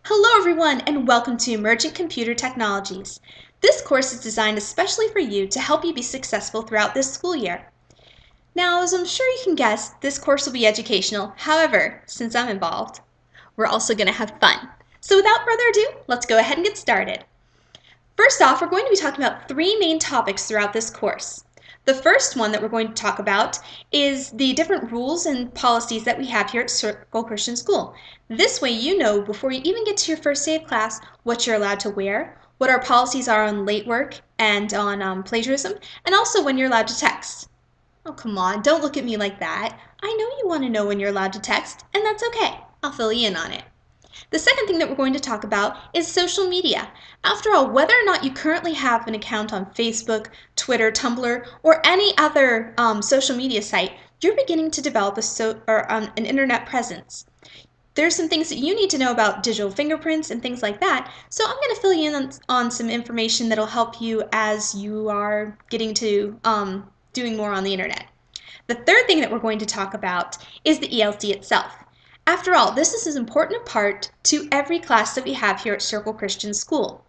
Hello everyone and welcome to Emergent Computer Technologies. This course is designed especially for you to help you be successful throughout this school year. Now, as I'm sure you can guess, this course will be educational. However, since I'm involved, we're also going to have fun. So without further ado, let's go ahead and get started. First off, we're going to be talking about three main topics throughout this course. The first one that we're going to talk about is the different rules and policies that we have here at Circle Christian School. This way you know before you even get to your first day of class what you're allowed to wear, what our policies are on late work and on plagiarism, and also when you're allowed to text. Oh, come on, don't look at me like that. I know you want to know when you're allowed to text, and that's okay. I'll fill you in on it. The second thing that we're going to talk about is social media. After all, whether or not you currently have an account on Facebook, Twitter, Tumblr, or any other social media site, you're beginning to develop an internet presence. There's some things that you need to know about digital fingerprints and things like that, so I'm going to fill you in on some information that will help you as you are getting to doing more on the internet. The third thing that we're going to talk about is the ELC itself. After all, this is an important part to every class that we have here at Circle Christian School.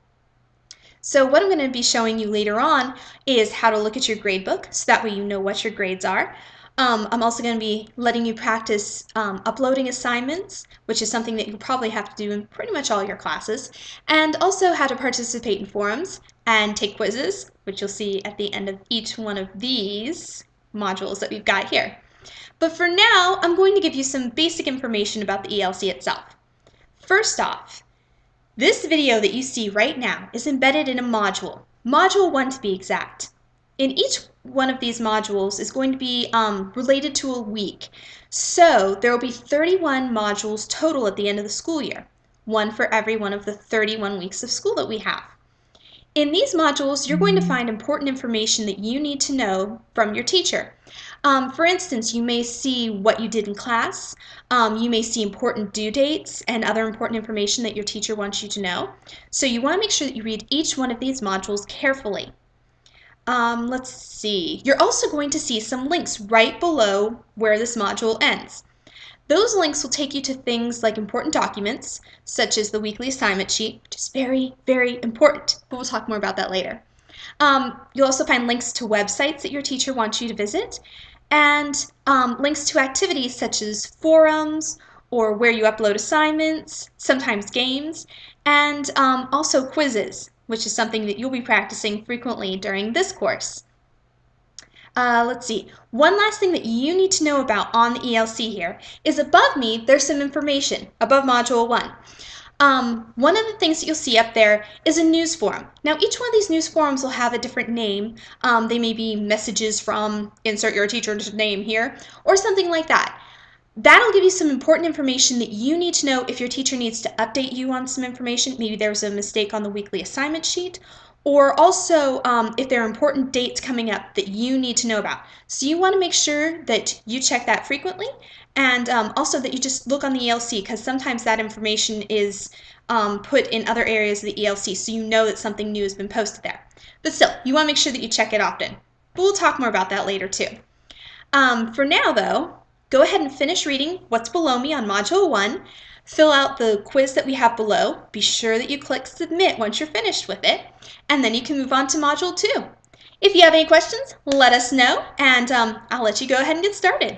So what I'm going to be showing you later on is how to look at your gradebook, so that way you know what your grades are. I'm also going to be letting you practice uploading assignments, which is something that you probably have to do in pretty much all your classes, and also how to participate in forums and take quizzes, which you'll see at the end of each one of these modules that we've got here. But for now, I'm going to give you some basic information about the ELC itself. First off, this video that you see right now is embedded in a module, Module 1 to be exact. In each one of these modules is going to be related to a week. So there will be 31 modules total at the end of the school year, one for every one of the 31 weeks of school that we have. In these modules, you're going to find important information that you need to know from your teacher. For instance, you may see what you did in class, you may see important due dates and other important information that your teacher wants you to know. So you want to make sure that you read each one of these modules carefully. Let's see. You're also going to see some links right below where this module ends. Those links will take you to things like important documents, such as the weekly assignment sheet, which is very, very important, but we'll talk more about that later. You'll also find links to websites that your teacher wants you to visit, and links to activities such as forums or where you upload assignments, sometimes games, and also quizzes, which is something that you'll be practicing frequently during this course. Let's see. One last thing that you need to know about on the ELC here is above me there's some information, above Module 1. One of the things that you'll see up there is a news forum. Now each one of these news forums will have a different name. They may be messages from insert your teacher's name here or something like that. That'll give you some important information that you need to know if your teacher needs to update you on some information. Maybe there's a mistake on the weekly assignment sheet, or also if there are important dates coming up that you need to know about. So you want to make sure that you check that frequently, and also that you just look on the ELC, because sometimes that information is put in other areas of the ELC, so you know that something new has been posted there. But still, you want to make sure that you check it often. But we'll talk more about that later too. For now though, go ahead and finish reading what's below me on Module 1. Fill out the quiz that we have below. Be sure that you click Submit once you're finished with it, and then you can move on to Module 2. If you have any questions, let us know, and I'll let you go ahead and get started.